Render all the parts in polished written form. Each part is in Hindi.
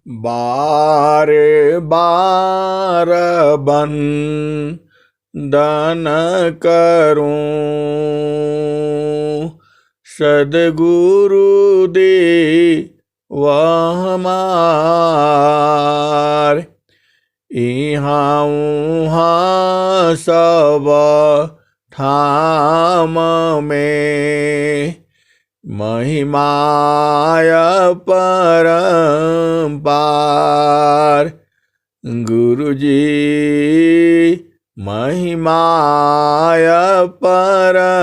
बार बार बंदन करूं, सद्गुरु दे वह हमार। इहाँ उहाँ सब ठाम में महिमाय परम्पार। गुरुजी महिमाय परम्पार।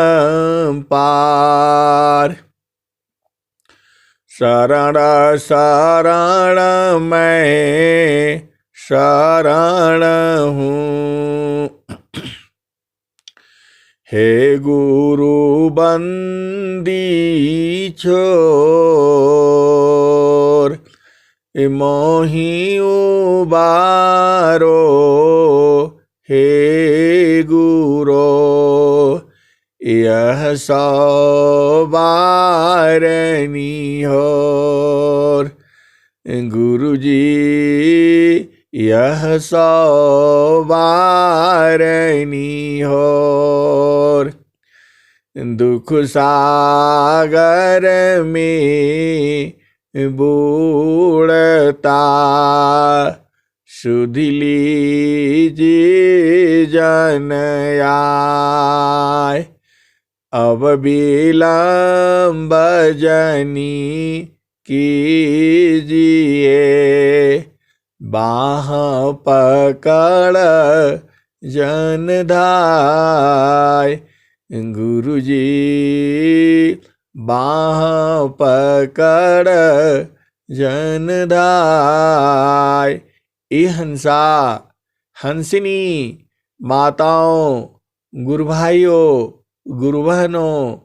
शरण शरण मैं शरण हूँ, हे गुरु बंदी छोर। मोहि उबारो हे गुरो, यह सवारनी होर। गुरुजी यह सवारनी होर। दुख सागर में बूढ़ता, सुधि लीजिए जन आए। अब विलंब जनी कीजिए, बाह पकड़ जन धाय। गुरुजी बाह पकड़ जन धाय। ये हंसा हंसिनी माताओं, गुरु भाइयों, गुरु बहनों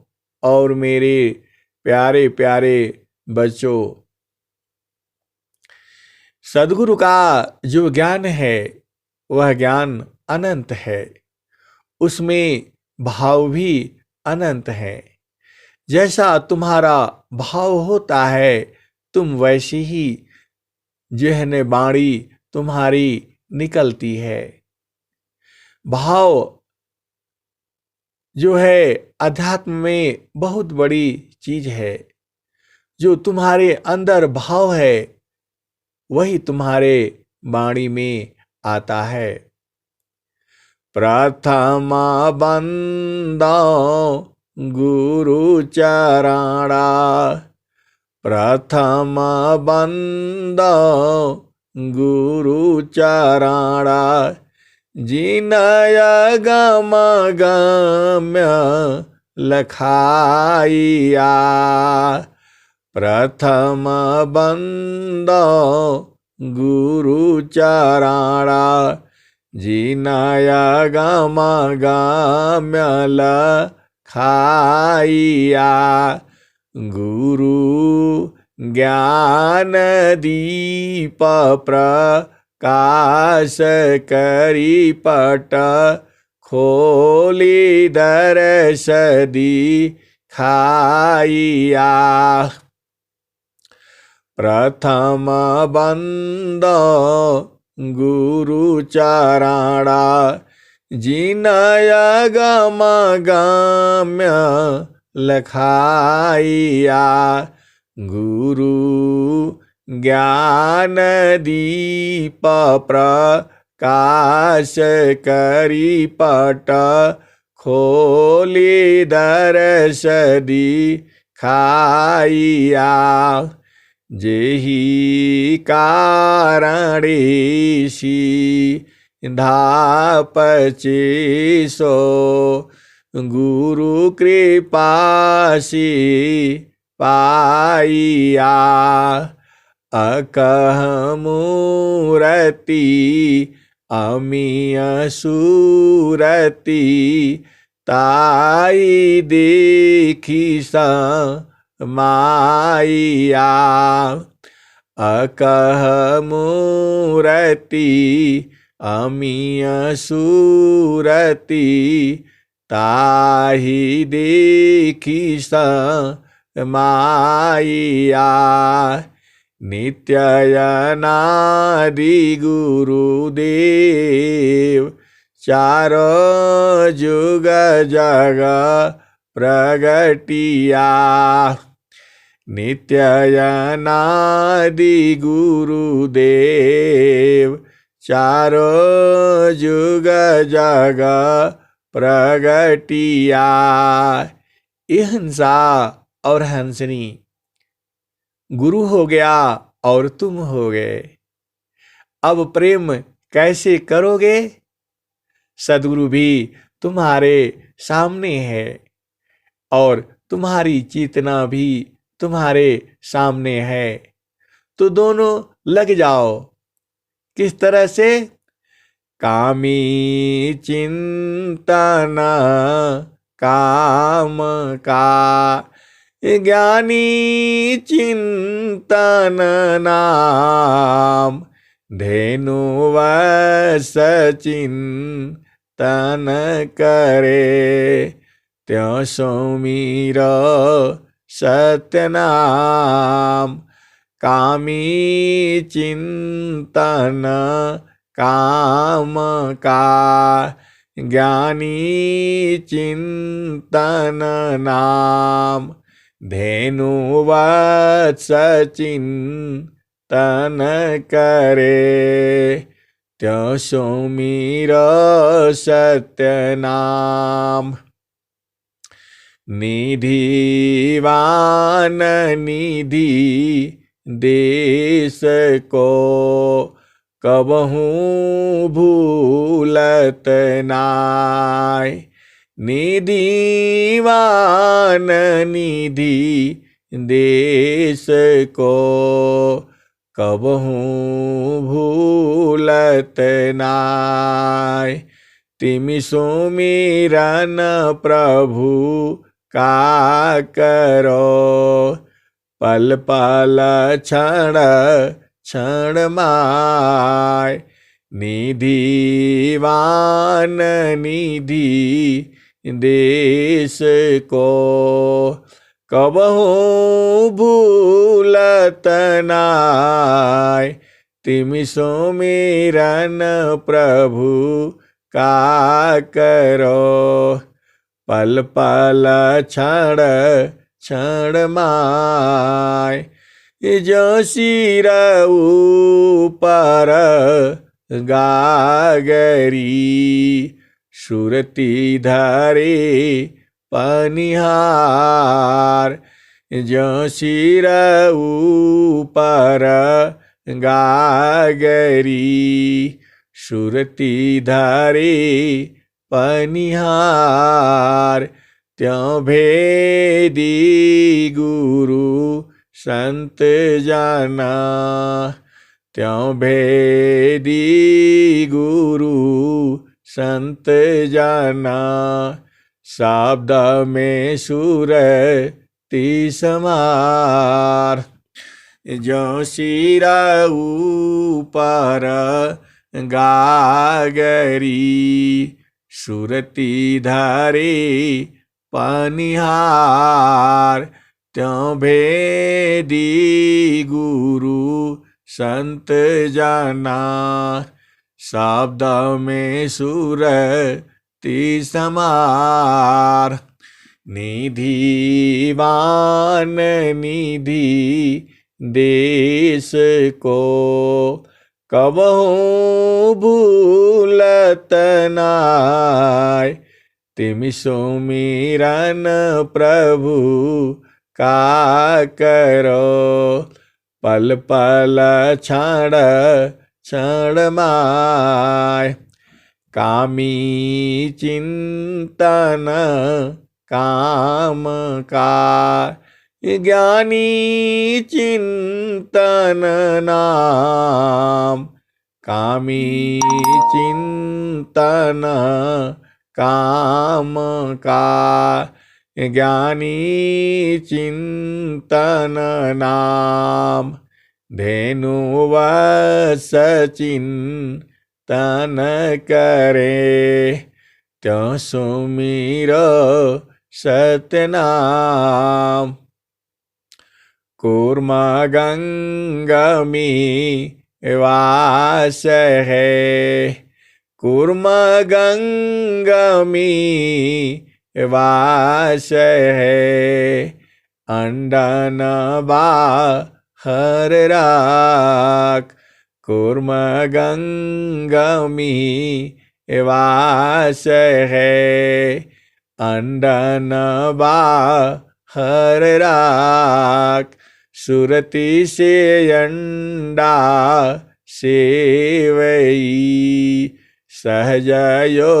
और मेरे प्यारे प्यारे बच्चों, सद्गुरु का जो ज्ञान है वह ज्ञान अनंत है, उसमें भाव भी अनंत है। जैसा तुम्हारा भाव होता है तुम वैसी ही जेहन बाणी तुम्हारी निकलती है। भाव जो है अध्यात्म में बहुत बड़ी चीज है। जो तुम्हारे अंदर भाव है वही तुम्हारे वाणी में आता है। प्रथम बंदो गुरु चरणा, प्रथम बंदो गुरु चरणा। जिनय गम गम्य लखाइया, प्रथम बंदो गुरु चरणा। जिनय गम गम्य लखाइया, गुरु ज्ञान दीप प्रकाश करी पट खोली दर्श दिखाइया। प्रथम बंदो गुरु चरणा। जिनय गम गम्य लखाइया, गुरु ज्ञान दीप प्रकाश करी पट खोली दर्श दिखाइया। जेहि कारणेसी धापचेसो, गुरु कृपासी पाइया। अकह मूरति अमीय सूरति, ताई देखी माइया। अकह मूरति अमीय सूरति, ताही देखी माइया। नित्ययनादि गुरुदेव चारो जुग जग प्रगटिया। नित्ययनादि गुरुदेव चारो जुग जग प्रगटिया। हंसा और हंसनी गुरु हो गया और तुम हो गए। अब प्रेम कैसे करोगे? सदगुरु भी तुम्हारे सामने है और तुम्हारी चेतना भी तुम्हारे सामने है, तो दोनों लग जाओ। किस तरह से? कामी चिंतन काम का, ज्ञानी चिंतन नाम। धेनु सचिंतन करे, त्यों सुमिर सत्यनाम। कामी चिंतन काम का, ज्ञानी चिंतन नाम। धेनु सचिंतन करे, त्यों सुमिर सत्यनाम। निधिवान निधि देश को, कबहूँ भूलत नाय। निधिवान निधि देश को, कबहूँ भूलत नाय। तिमि सुमिरन प्रभु का करो, पल पल क्षण क्षण माय। निधिवान निधि देश को, कबहूँ भूलत नाय। तिमि सुमिरन प्रभु का करो, पल पल क्षण क्षण माय। जो सिर ऊपर गागरी, सुरती धरे पनिहार। जो सिर ऊपर गागरी, सुरती धरे पनिहार। त्यों भेदी गुरु संत जाना, त्यों भेदी गुरु संत जाना। शब्द में सुरती समार, जो सिर ऊपर गागरी, सुरती धरे पनिहार। त्यों भेदी गुरु संत जाना, शब्द में सुरती समार। निधिवान निधि देश को, कबहूँ भूलत नाय। तिमि सुमिरन प्रभु का करो, पल पल क्षण क्षण माय। कामी चिंतन काम का, ज्ञानी चिंतन नाम। कामी चिंतन काम का, ज्ञानी चिंतन नाम। धेनु सचिंतन करे, त्यों सुमिर सत्यनाम। कूर्मगंगमी वास है, कूर्मगंगमी वास है, अंडन बाहर राख, कूर्मगंगमी वास है, अंडन बाहर राख, सुरति से अंडा सेवई, सहजयो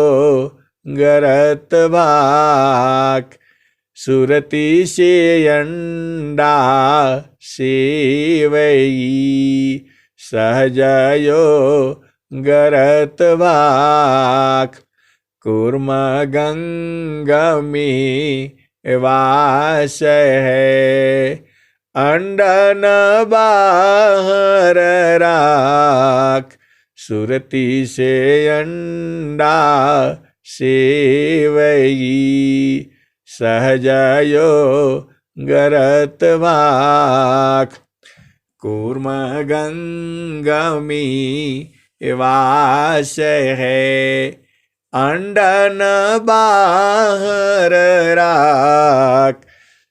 गरत भाक, सुरति से अंडा सेवई, सहजयो गरत भाक, कूर्मगंगमी वास है, अंडन बाहर राख, सुरति से अंडा सेवई, सहजयो गरत भाक, कूर्मगंगमी वास है, अंडन बाहर राख,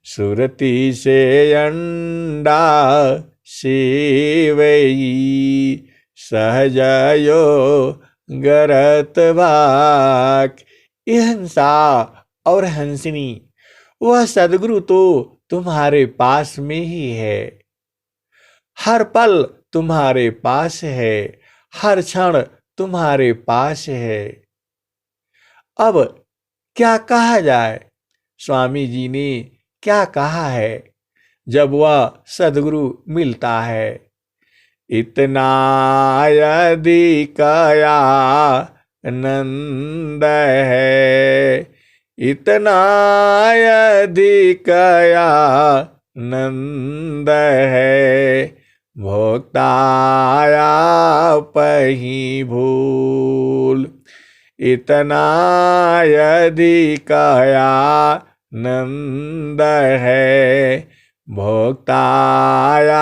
सुरति से अंडा सेवई, सहजयो गरत भाक। यह हंसा और हंसिनी, वह सदगुरु तो तुम्हारे पास में ही है, हर पल तुम्हारे पास है, हर क्षण तुम्हारे पास है। अब क्या कहा जाए, स्वामी जी ने क्या कहा है जब वह सदगुरु मिलता है। इतना यदि कया नंद है, इतना यदि कया नंद है, भोक्ताया पही भूल, इतना यदि कया नंद है, भोक्ताया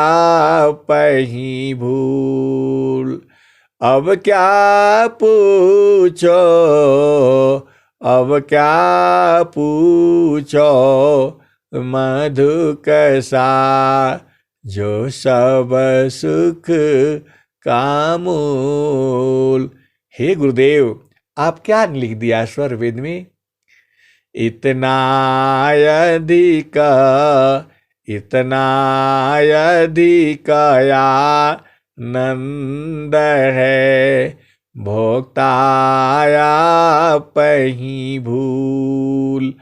पही भूल। अब क्या पूछो, अब क्या पूछो, मधु कसा जो सब सुख का मूल। हे गुरुदेव, आप क्या लिख दिया स्वर वेद में। इतना यदि कया नंद है, भोक्ताया पही भूल।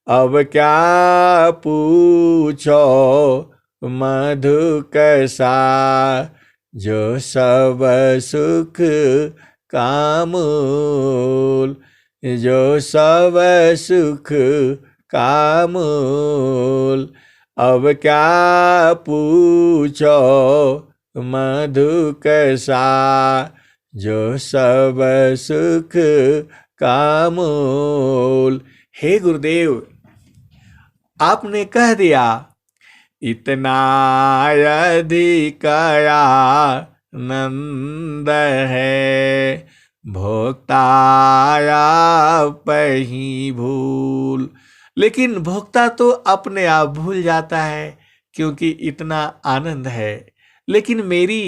अब क्या पूछो मधु कसा जो सब सुख का मूल, जो सब सुख का मूल। अब क्या पूछो मधु कसा जो सब सुख का मूल। हे गुरुदेव, आपने कह दिया इतना यदि कया नंद है, भोक्ताया पही भूल। लेकिन भोक्ता तो अपने आप भूल जाता है क्योंकि इतना आनंद है। लेकिन मेरी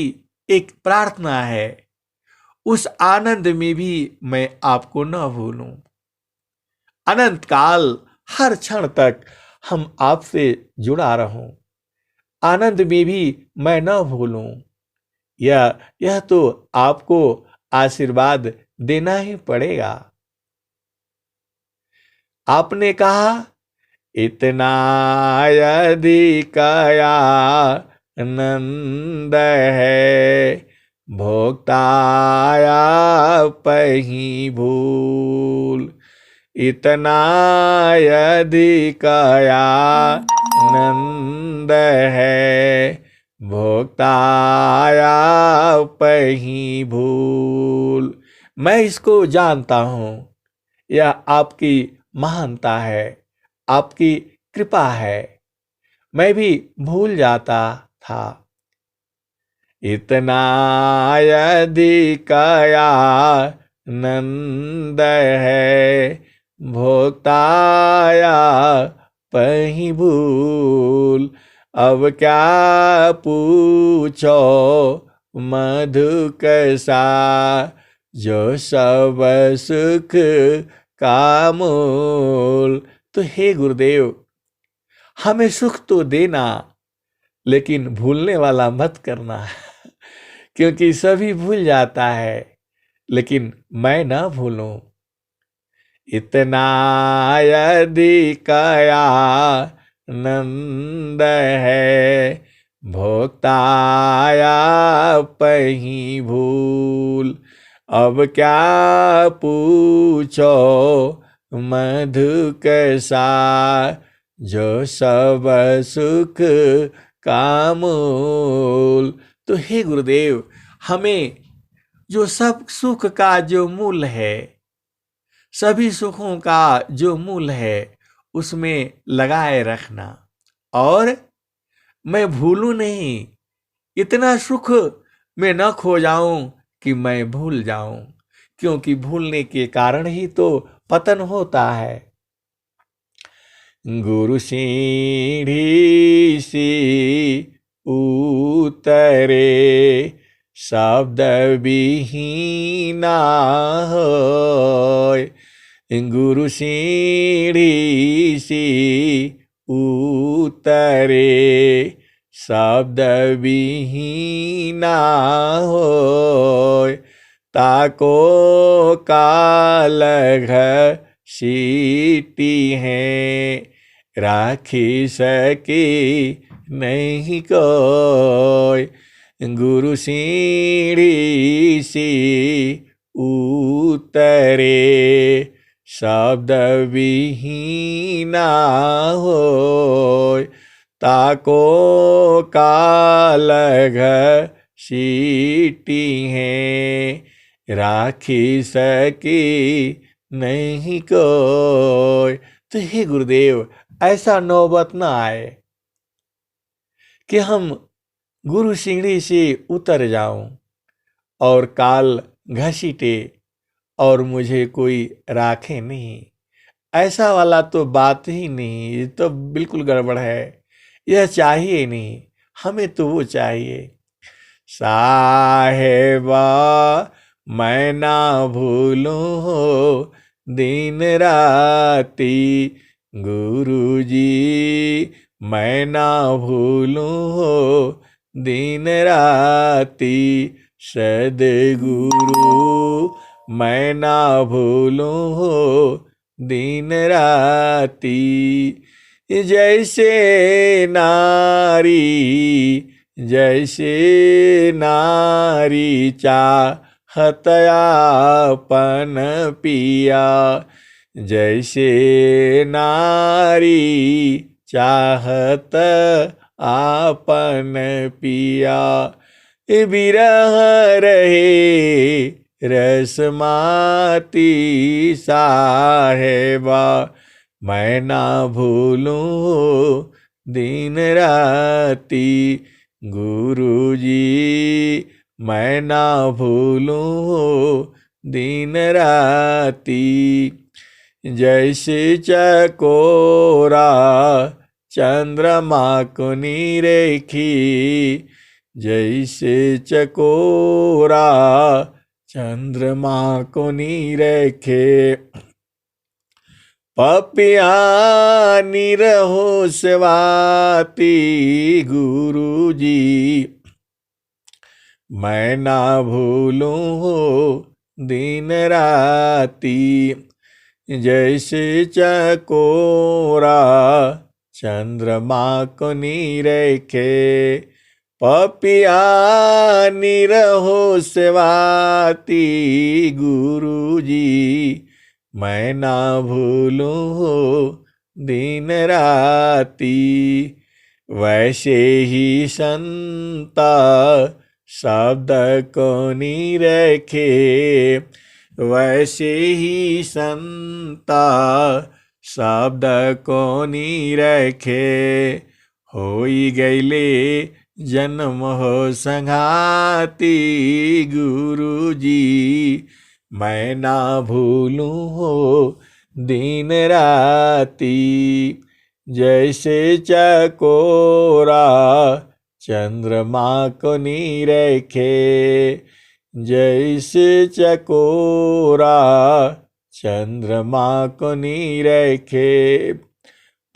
एक प्रार्थना है, उस आनंद में भी मैं आपको न भूलूं। अनंत काल हर क्षण तक हम आपसे जुड़ा रहूं, आनंद में भी मैं न भूलूं। यह तो आपको आशीर्वाद देना ही पड़ेगा। आपने कहा इतना यदि कया नंद है, भोक्ताया पही भूल। इतना यदि कया नंद है, भोक्ताया पही भूल। मैं इसको जानता हूं, यह आपकी महानता है, आपकी कृपा है। मैं भी भूल जाता था। इतना अधिकया नंद है, भोक्ताया पही भूल। अब क्या पूछो मधु कैसा, जो सब सुख का मूल। तो हे गुरुदेव, हमें सुख तो देना, लेकिन भूलने वाला मत करना। क्योंकि सभी भूल जाता है, लेकिन मैं ना भूलूं। इतना अधिकया नंद है, भोक्ताया पही भूल। अब क्या पूछो मधु कैसा, जो सब सुख का मूल। तो हे गुरुदेव, हमें जो सब सुख का जो मूल है, सभी सुखों का जो मूल है, उसमें लगाए रखना। और मैं भूलूं नहीं, इतना सुख मैं न खो जाऊं कि मैं भूल जाऊं। क्योंकि भूलने के कारण ही तो पतन होता है। गुरु सीढ़ी सी उतरे, शब्द विहीना होय। गुरु सीढ़ी सी उतरे, शब्द विहीना होय। ताको काल घसीटी है, राखी सकी नहीं कोय। गुरु सीढ़ी सी उतरे, शब्द विहीना होय। ताको काल घसीटी है, राखी सकी नहीं कोय। तो हे गुरुदेव, ऐसा नौबत न आए कि हम गुरु सीढ़ी से उतर जाऊं और काल घसीटे और मुझे कोई राखे नहीं। ऐसा वाला तो बात ही नहीं, ये तो बिल्कुल गड़बड़ है। यह चाहिए नहीं, हमें तो वो चाहिए। साहेबा मैं ना भूलूं हो दिन राती, गुरुजी मैं ना भूलूं हो दिन राती। सद्गुरु मैं ना भूलूं हो दिन राती। जैसे नारी, जैसे नारी चाहत आपन पिया, जैसे नारी चाहत आपन पिया। बिरह रहे रसमाती साहेबा, मैं ना भूलूं दिन राती। गुरुजी मैं ना भूलूं दिन राती। जैसे चकोरा चंद्रमा को निरेखी, जैसे चकोरा चंद्रमा को निरेखे। पपिया निरहो सेवाती, गुरुजी मैं ना भूलूं हो दिन राती। जैसे चकोरा चंद्रमा को निरेखे, पपिया निरहो सेवाती, गुरुजी मैं ना भूलूं हो दिन राती। वैसे ही संता शब्द को निरखे, वैसे ही संता शब्द को निरखे। होई गईले जन्म हो संघाती गुरु जी, मैं ना भूलूं हो दिन राती। जैसे चकोरा चंद्रमा को निरखे, जैसे चकोरा चंद्रमा को निरखे,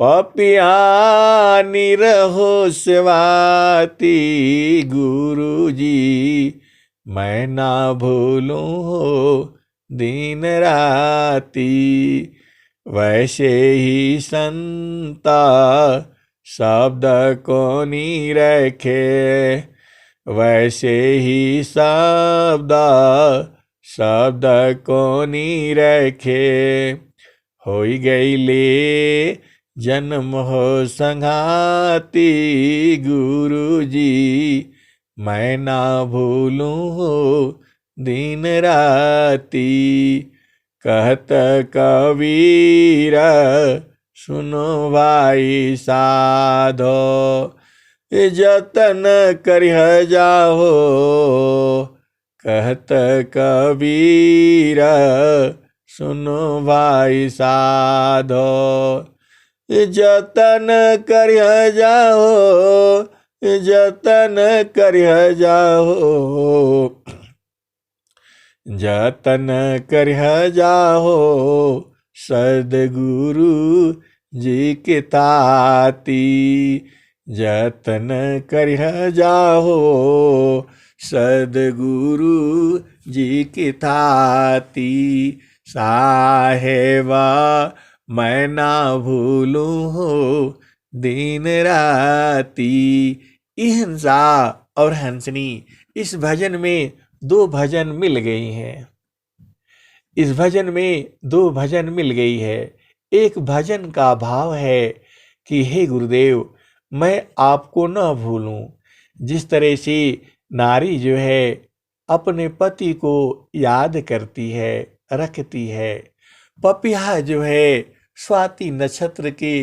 पपिया निरहो सेवाती गुरु जी, मैं ना भूलूं हो दिन राती। वैसे ही संता शब्द को निरखे, वैसे ही शब्द को निरखे, होई गईले जन्म हो संघाती गुरु जी, मैं ना भूलूं हो दिन राती। कहत कबीर सुनो भाई साधो, जतन करिह जाहो। कहत कबीर सुनो भाई साधो, जतन करिह जाहो, जतन करिह जाहो, जतन करिह जाहो सद्गुरु जी के ताती। जतन करिह जाहो सद्गुरु जी की ताती। साहेबा मैं ना भूलूं हो दिन राती। हिंसा और हंसनी, इस भजन में दो भजन मिल गई हैं। इस भजन में दो भजन मिल गई है। एक भजन का भाव है कि हे गुरुदेव, मैं आपको न भूलूं। जिस तरह से नारी जो है अपने पति को याद करती है, रखती है, पपिया जो है स्वाति नक्षत्र के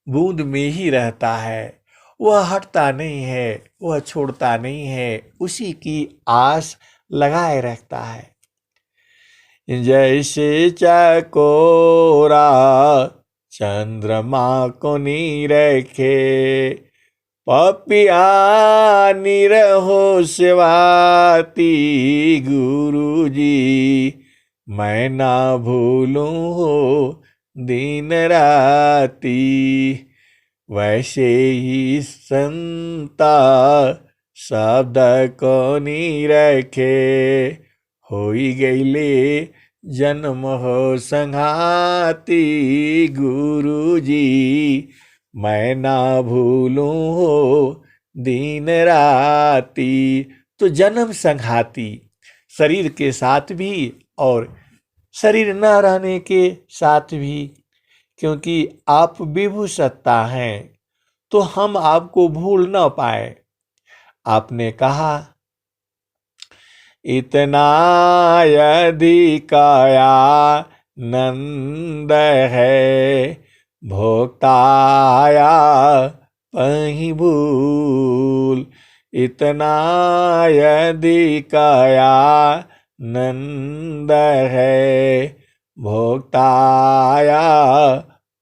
बूंद में ही रहता है, वह हटता नहीं है, वह छोड़ता नहीं है, उसी की आस लगाए रखता है। जैसे चकोरा चंद्रमा को निरखे, पपिया निरहो सेवाती गुरु जी, मैं ना भूलूं हो दिन राती। वैसे ही संता शब्द को निरखे, होई गईले जन्म हो संघाती गुरु जी, मैं ना भूलूं हो दिन राती। तो जन्म संघाती, शरीर के साथ भी और शरीर न रहने के साथ भी, क्योंकि आप विभु सत्ता हैं तो हम आपको भूल न पाए। आपने कहा इतना यदि काया नंद है, भोक्ताया पही भूल। इतना यदि काया नंद है, भोक्ताया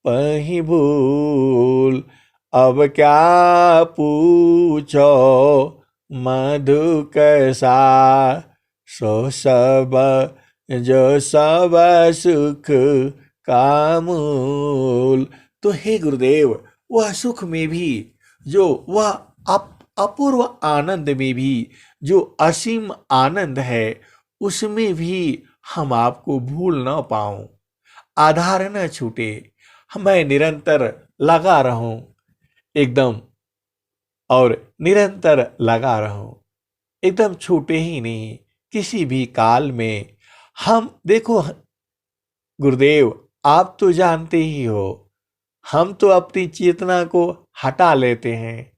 पही भूल। अब क्या पूछो मधु कैसा, सो सब जो सब सुख का मूल। तो हे गुरुदेव, वह सुख में भी जो वह अपूर्व आनंद में भी जो असीम आनंद है, उसमें भी हम आपको भूल न पाऊं, आधार न छूटे, मैं निरंतर लगा रहूं एकदम, और निरंतर लगा रहूं, एकदम छूटे ही नहीं किसी भी काल में। हम देखो गुरुदेव, आप तो जानते ही हो, हम तो अपनी चेतना को हटा लेते हैं,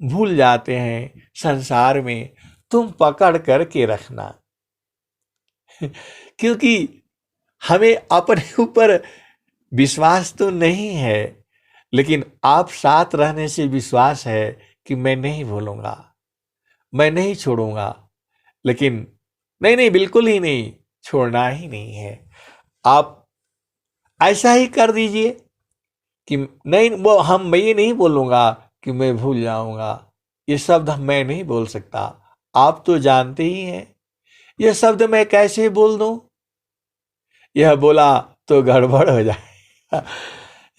भूल जाते हैं संसार में। तुम पकड़ करके रखना क्योंकि हमें अपने ऊपर विश्वास तो नहीं है, लेकिन आप साथ रहने से विश्वास है कि मैं नहीं भूलूंगा, मैं नहीं छोड़ूंगा। लेकिन नहीं नहीं, बिल्कुल ही नहीं, छोड़ना ही नहीं है। आप ऐसा ही कर दीजिए कि नहीं, वो हम मैं ये नहीं बोलूंगा कि मैं भूल जाऊंगा, ये शब्द मैं नहीं बोल सकता। आप तो जानते ही हैं ये शब्द मैं कैसे बोल दूं, यह बोला तो गड़बड़ हो जाए।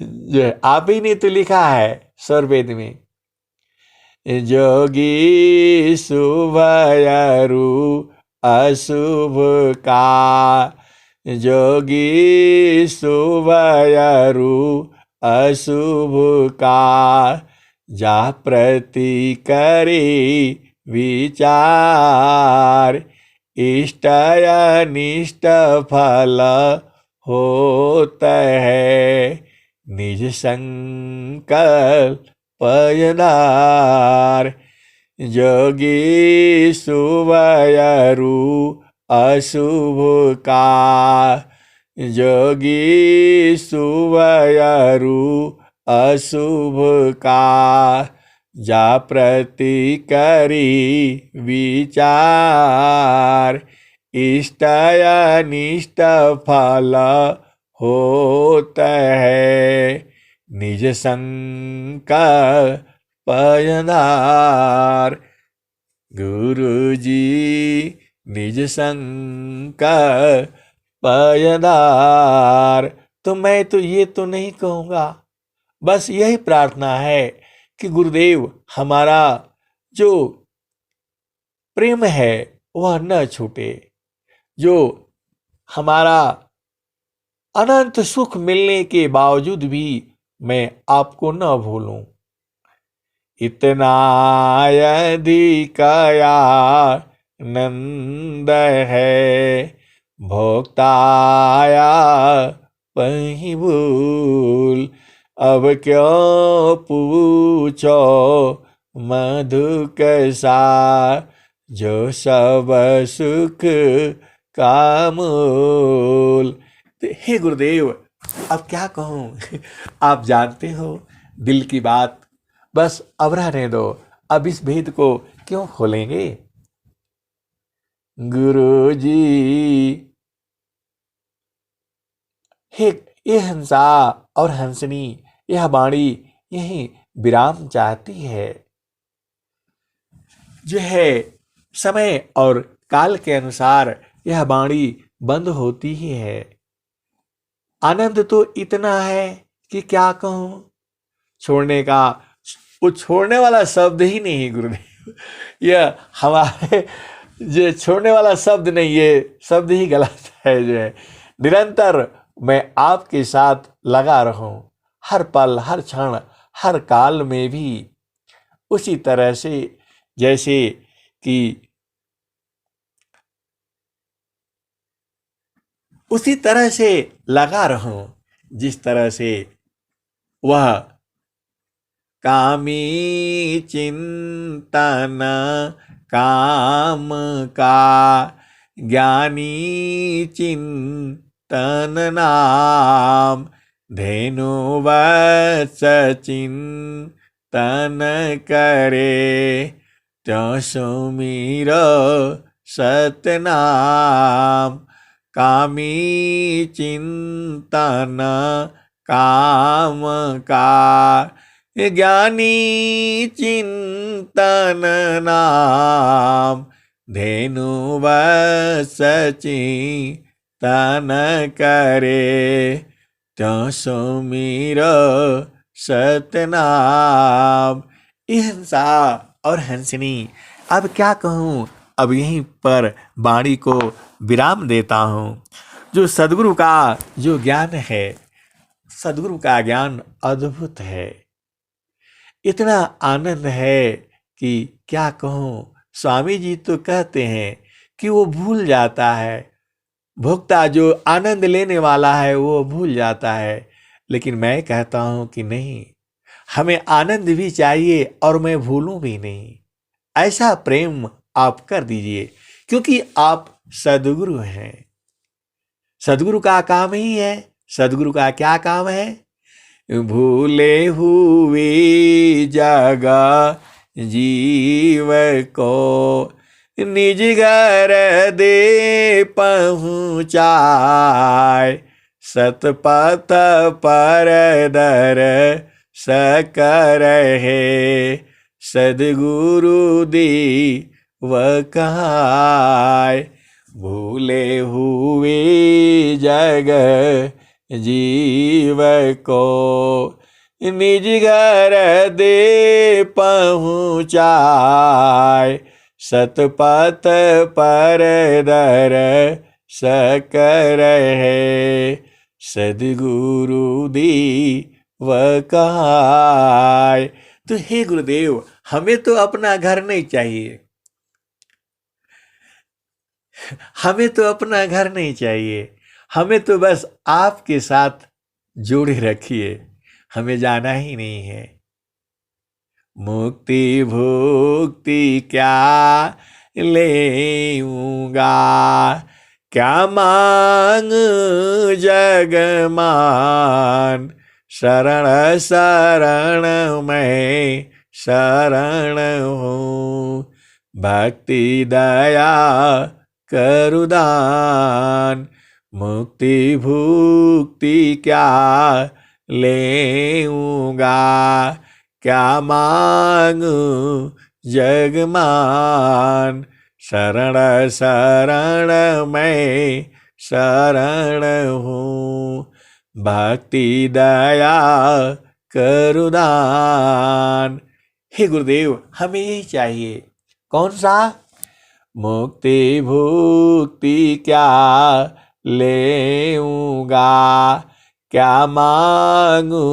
जो आप ही ने तो लिखा है स्वरवेद में, जोगी शुभ अरु अशुभ का, जोगी शुभ अरु अशुभ का, जा प्रति करे विचार, इष्ट अनिष्ट फल होत है, निज संकल्प पयनार। जोगी शुभ अरु अशुभ का, जोगी शुभ अरु अशुभ का, जा प्रति करी विचार, इष्ट अनिष्ट फल होत है, निज संकल्प पयनार। गुरु जी निज संकल्प पयनार। तो मैं तो ये तो नहीं कहूँगा, बस यही प्रार्थना है कि गुरुदेव हमारा जो प्रेम है वह न छूटे, जो हमारा अनंत सुख मिलने के बावजूद भी मैं आपको न भूलूं। इतना अधिकया नंद है, भोक्ताया पही भूल, अब क्यों पूछो मधु कैसा, जो सब सुख का मूल। तो हे गुरुदेव अब क्या कहूँ, आप जानते हो दिल की बात, बस अब रहने दो, अब इस भेद को क्यों खोलेंगे। गुरु जी हे ये हंसा और हंसनी, यह वाणी यही विराम चाहती है। जो है समय और काल के अनुसार यह वाणी बंद होती ही है। आनंद तो इतना है कि क्या कहूं, छोड़ने का वो छोड़ने वाला शब्द ही नहीं गुरुदेव, यह हमारे जो छोड़ने वाला शब्द नहीं, ये शब्द ही गलत है। जो है निरंतर मैं आपके साथ लगा रहूं, हर पल हर क्षण हर काल में भी उसी तरह से जैसे कि उसी तरह से लगा रहूं जिस तरह से वह कामी चिंतन काम का, ज्ञानी चिंतन नाम, धेनु वत्स चिंतन करे, त्यों सुमिरो सतनाम। कामी चिंतन काम का, ज्ञानी चिंतन नाम, धेनु वत्स चिंतन करे, त्यों सुमिरो सतनाम। हिंसा और हंसनी अब क्या कहूँ, अब यहीं पर वाणी को विराम देता हूँ। जो सदगुरु का जो ज्ञान है, सदगुरु का ज्ञान अद्भुत है, इतना आनंद है कि क्या कहूँ। स्वामी जी तो कहते हैं कि वो भूल जाता है, भोक्ता जो आनंद लेने वाला है वो भूल जाता है, लेकिन मैं कहता हूँ कि नहीं, हमें आनंद भी चाहिए और मैं भूलूं भी नहीं। ऐसा प्रेम आप कर दीजिए, क्योंकि आप सदगुरु हैं। सदगुरु का काम ही है, सदगुरु का क्या काम है भूले हुए जगह जीव को निज घर दे पहुँचाए। सतपथ पर दर सकर है सद्गुरु दी वह कहाय। भूले हुए जगह जीव को निज घर दे पहुँचाए। सतपथ पर दर सकर है सद्गुरु दी वह कहाय। तो हे गुरुदेव, हमें तो अपना घर नहीं चाहिए, हमें तो अपना घर नहीं चाहिए, हमें तो बस आपके साथ जोड़े रखिए, हमें जाना ही नहीं है। मुक्ति भुक्ति क्या लेऊंगा, क्या मांग जगमान। शरण शरण मैं शरण हूँ, भक्ति दया करुदान। मुक्ति भुक्ति क्या लेऊंगा, क्या मांगू जगमान। शरण शरण मैं शरण हूँ, भक्ति दया करुदान। हे गुरुदेव, हमें यही चाहिए। कौन सा? मुक्ति भुक्ति क्या लेऊंगा, क्या मांगू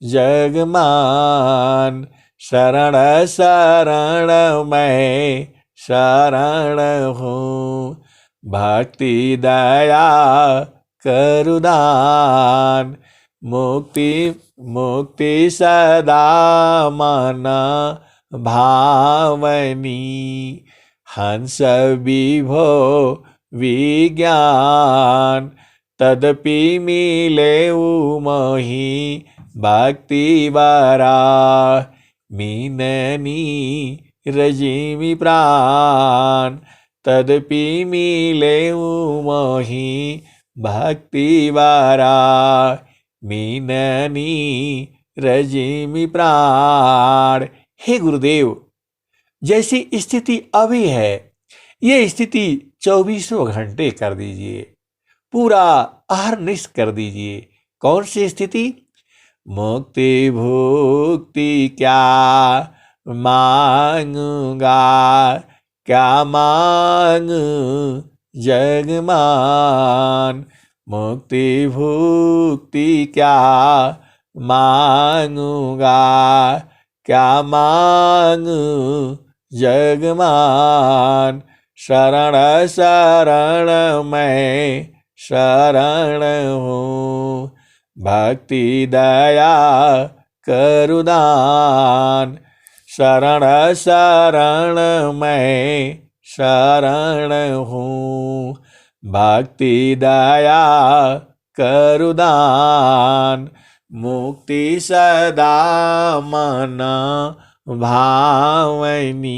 जगमान। शरण शरण मैं शरण हूँ, भक्ति दया करुदान। मुक्ति मुक्ति सदा मन भावनी, हंस विभो विज्ञान। तदपि मिले मोहि भक्ति बरा, मीननी रजिमि प्राण। तदपि मिले मोहि भक्ति बरा, मीननी रजिमि प्राण। हे गुरुदेव, जैसी स्थिति अभी है, ये स्थिति 24 घंटे कर दीजिए, पूरा अहरनिश कर दीजिए। कौन सी स्थिति? मुक्ति भुक्ति क्या मांगूंगा, क्या मांगू जगमान। मुक्ति भुक्ति क्या मांगूंगा, क्या मांगू जगमान। शरण शरण मैं शरण हूँ, भक्ति दया करुदान। शरण शरण मैं शरण हूँ, भक्ति दया करुदान। मुक्ति सदा मन भावनी,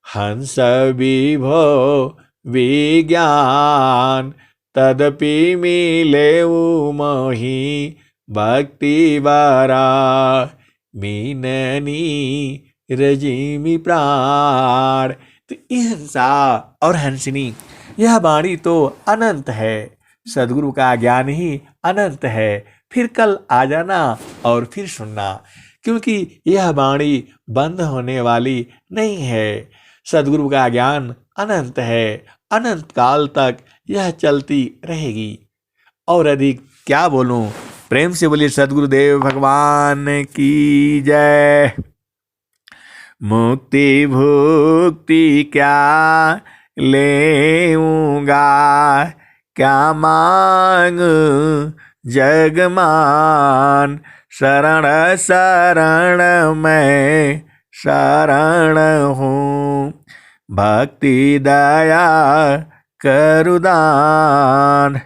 हंस विभो विज्ञान। तदपि मिले मोहि भक्ति बरा, मीननी रजिमि प्राण। तो हंसा और हंसिनी, यह वाणी तो अनंत है, सद्गुरु का ज्ञान ही अनंत है। फिर कल आ जाना और फिर सुनना, क्योंकि यह वाणी बंद होने वाली नहीं है। सद्गुरु का ज्ञान अनंत है, अनंत काल तक यह चलती रहेगी। और अधिक क्या बोलूं, प्रेम से बोलिए सद्गुरुदेव भगवान की जय। मुक्ति भुक्ति क्या लेऊंगा, क्या मांगू जगमान। शरण शरण मैं शरण हूँ, भक्ति दया करुदान।